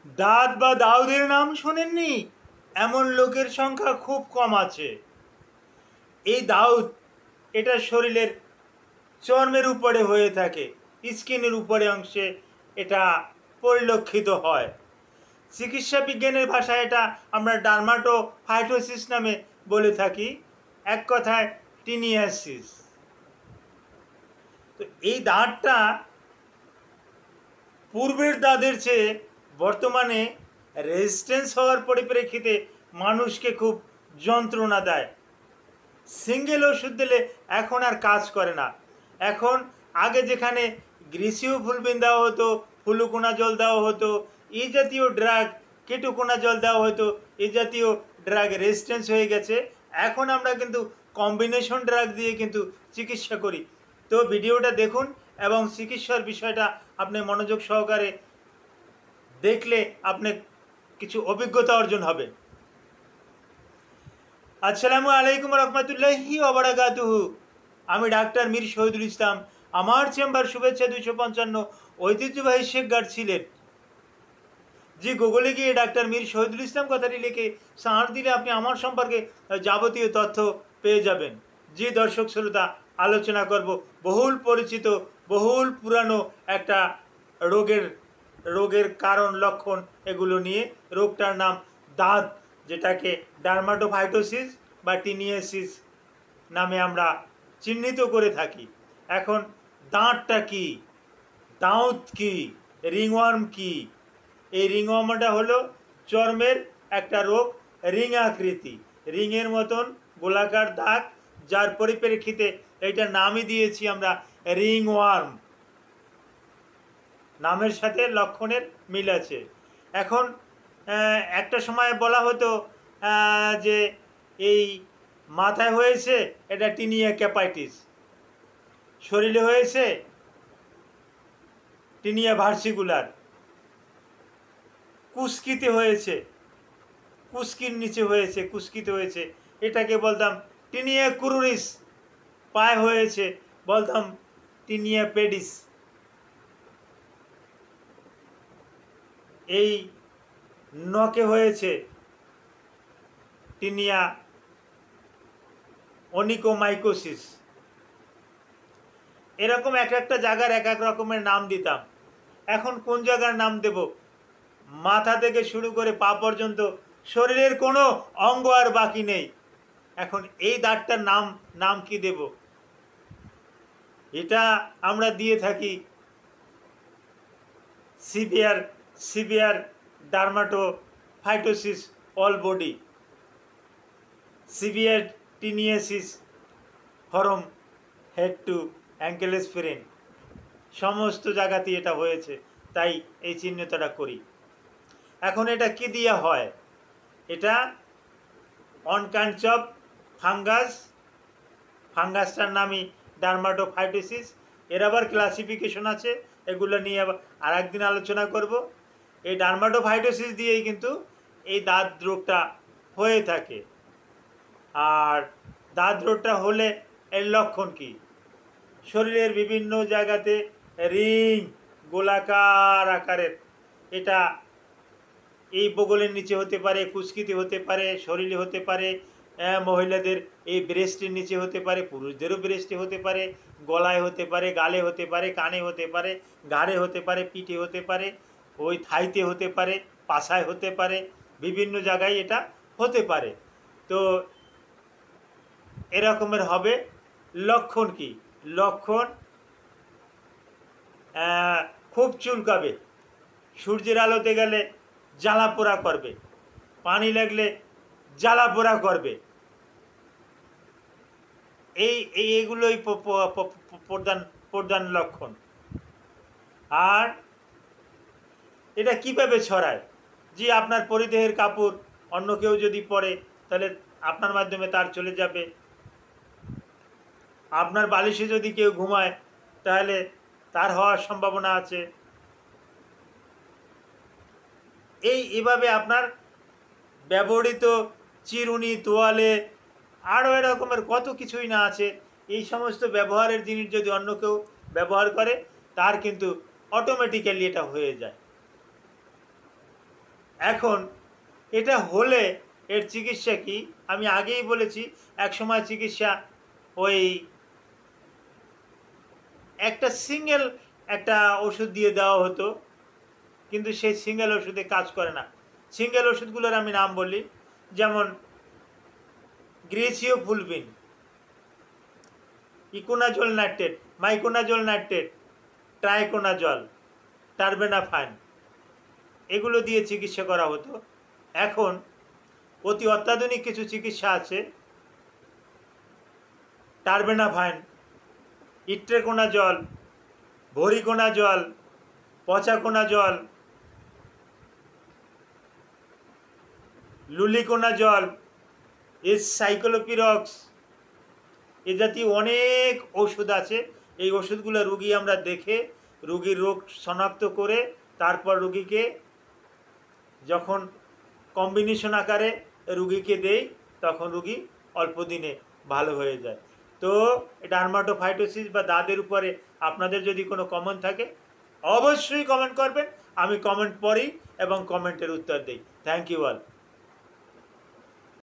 দাঁত বা দাউদের নাম শোনেননি? এমন লোকের সংখ্যা খুব কম আছে। এই দাউদ এটা শরীরের চর্মের উপরে হয়ে থাকে, স্কিনের উপরে অংশে এটা পরিলক্ষিত হয়। চিকিৎসা বিজ্ঞানের ভাষায় এটা আমরা ডার্মাটোফাইটোসিস নামে বলে থাকি, এক কথায় টিনিয়াসিস। তো এই দাঁতটা পূর্বের দাঁতের চেয়ে বর্তমানে রেজিস্ট্যান্স হওয়ার পরিপ্রেক্ষিতে মানুষকে খুব যন্ত্রণা দেয়। সিঙ্গেল ওষুধ দিলে এখন আর কাজ করে না। এখন আগে যেখানে গ্রিসিও ফুলবিন দেওয়া হতো, ফুলুকোনা জল দেওয়া হতো, এই জাতীয় ড্রাগ, কেটোকোনা জল দেওয়া হতো, এই জাতীয় ড্রাগ রেজিস্ট্যান্স হয়ে গেছে। এখন আমরা কিন্তু কম্বিনেশন ড্রাগ দিয়ে কিন্তু চিকিৎসা করি। তো ভিডিওটা দেখুন এবং চিকিৎসার বিষয়টা আপনি মনোযোগ সহকারে দেখলে আপনি কিছু অভিজ্ঞতা অর্জন হবে। আসসালামু আলাইকুম রহমতুল্লাহি ওয়া বারাকাতুহু। আমি ডাক্তার মীর শহীদুল ইসলাম। আমার চেম্বার শুভেচ্ছা 255, ঐতিহ্যবাহী শেখ গার্ড সিলেট। যে গুগলে গিয়ে ডাক্তার মীর শহীদুল ইসলাম কথাটি লিখে সার্চ দিলে আপনি আমার সম্পর্কে যাবতীয় তথ্য পেয়ে যাবেন। যে দর্শক শ্রোতা, আলোচনা করব বহুল পরিচিত, বহুল পুরানো একটা রোগের কারণ, লক্ষণ এগুলো নিয়ে। রোগটার নাম দাঁত, যেটাকে ডার্মাটোফাইটোসিস বা টিনিয়াসিস নামে আমরা চিহ্নিত করে থাকি। এখন দাঁতটা কি, দাঁত কি, রিংওয়ার্ম কি? এই রিংওয়ার্মটা হলো চর্মের একটা রোগ, রিং আকৃতি, রিংয়ের মতন গোলাকার দাগ, যার পরিপ্রেক্ষিতে এইটার নামই দিয়েছি আমরা রিংওয়ার্ম। নামের সাথে লক্ষণের মিল আছে। এখন একটা সময় বলা হতো যে এই মাথায় হয়েছে এটা টিনিয়া ক্যাপাইটিস, শরীরে হয়েছে টিনিয়া ভার্সিকুলার, কুস্কিতে হয়েছে, কুস্কির নিচে হয়েছে, কুস্কিতে হয়েছে, এটাকে বলতাম টিনিয়া ক্রুরিস। পায়ে হয়েছে বলতাম টিনিয়া পেডিস। এই নখে হয়েছে টিনিয়া অনিকোমাইকোসিস। এরকম এক একটা জায়গার এক এক রকমের নাম দিতাম। এখন কোন জায়গার নাম দেব? মাথা থেকে শুরু করে পা পর্যন্ত শরীরের কোনো অঙ্গ আর বাকি নেই। এখন এই দাঁতটার নাম কি দেব? এটা আমরা দিয়ে থাকি severe dermatophytosis all body, severe টিনিয়াসিস from head to ankle sprain. সমস্ত জায়গাতেই এটা হয়েছে, তাই এই চিহ্নিতটা করি। এখন এটা কি দিয়ে হয়? এটা অন কাইন্ডস অফ ফাঙ্গাসটার নামই ডার্মাটোফাইটোসিস। এর আবার ক্লাসিফিকেশন আছে, এগুলো নিয়ে আবার আর একদিন আলোচনা করব। এই ডার্মাটোফাইটোসিস দিয়েই কিন্তু এই দাঁত রোগটা হয়ে থাকে। আর দাঁত রোগটা হলে এর লক্ষণ কি? শরীরের বিভিন্ন জায়গাতে রিং, গোলাকার আকারের, এটা এই বগলের নিচে হতে পারে, কুচকিতে হতে পারে, শরীরে হতে পারে, মহিলাদের এই ব্রেস্টের নিচে হতে পারে, পুরুষদেরও ব্রেস্টে হতে পারে, গলায় হতে পারে, গালে হতে পারে, কানে হতে পারে, ঘাড়ে হতে পারে, পিঠে হতে পারে, ওই থাইতে হতে পারে, পাছায় হতে পারে, বিভিন্ন জায়গায় এটা হতে পারে। তো এরকমের হবে। লক্ষণ কি? লক্ষণ খুব চুলকাবে, সূর্যের আলোতে গেলে জ্বালা পোড়া করবে, পানি লাগলে জ্বালা পোড়া করবে। এইগুলোই প্রধান লক্ষণ। আর এটা কিভাবে ছড়ায়? যে আপনার পরিদেহের কাপড় অন্য কেউ যদি পরে, তাহলে আপনার মাধ্যমে তার চলে যাবে। আপনার বালিশে যদি কেউ ঘুমায়, তাহলে তার হওয়ার সম্ভাবনা আছে। এভাবে আপনার ব্যবহৃত চিরুনি, তোয়ালে, আরও এরকমের কত কিছুই না আছে, এই সমস্ত ব্যবহারের জিনিস যদি অন্য কেউ ব্যবহার করে, তার কিন্তু অটোমেটিক্যালি এটা হয়ে যায়। এখন এটা হলে এর চিকিৎসা কি? আমি আগেই বলেছি, একসময় চিকিৎসা ওই একটা সিঙ্গেল একটা ওষুধ দিয়ে দেওয়া হতো, কিন্তু সেই সিঙ্গেল ওষুধে কাজ করে না। সিঙ্গেল ওষুধগুলোর আমি নাম বলি, যেমন গ্রেসিওফুলভিন, ইকোনাজল নাইট্রেট, মাইকোনাজল নাইট্রেট, ট্রাইকোনাজল, টারবেনাফাইন, এগুলো দিয়ে চিকিৎসা করা হতো। এখন অতি অত্যাধুনিক কিছু চিকিৎসা আছে, টারবেনাফাইন, ইট্রেকোনাজল, ভরিকোনাজল, পচাকোনাজল, লুলিকোনাজল, সাইক্লোপিরক্স, এ জাতীয় অনেক ওষুধ আছে। এই ওষুধগুলো রুগী আমরা দেখে রুগীর রোগ শনাক্ত করে তারপর রুগীকে যখন কম্বিনেশন আকারে রুগীকে দেই, তখন রুগী অল্প দিনে ভালো হয়ে যায়। তো ডার্মাটোফাইটোসিস বা দাঁতের উপরে আপনাদের যদি কোনো কমেন্ট থাকে অবশ্যই কমেন্ট করবেন, আমি কমেন্ট পড়ি এবং কমেন্টের উত্তর দিই। Thank you all.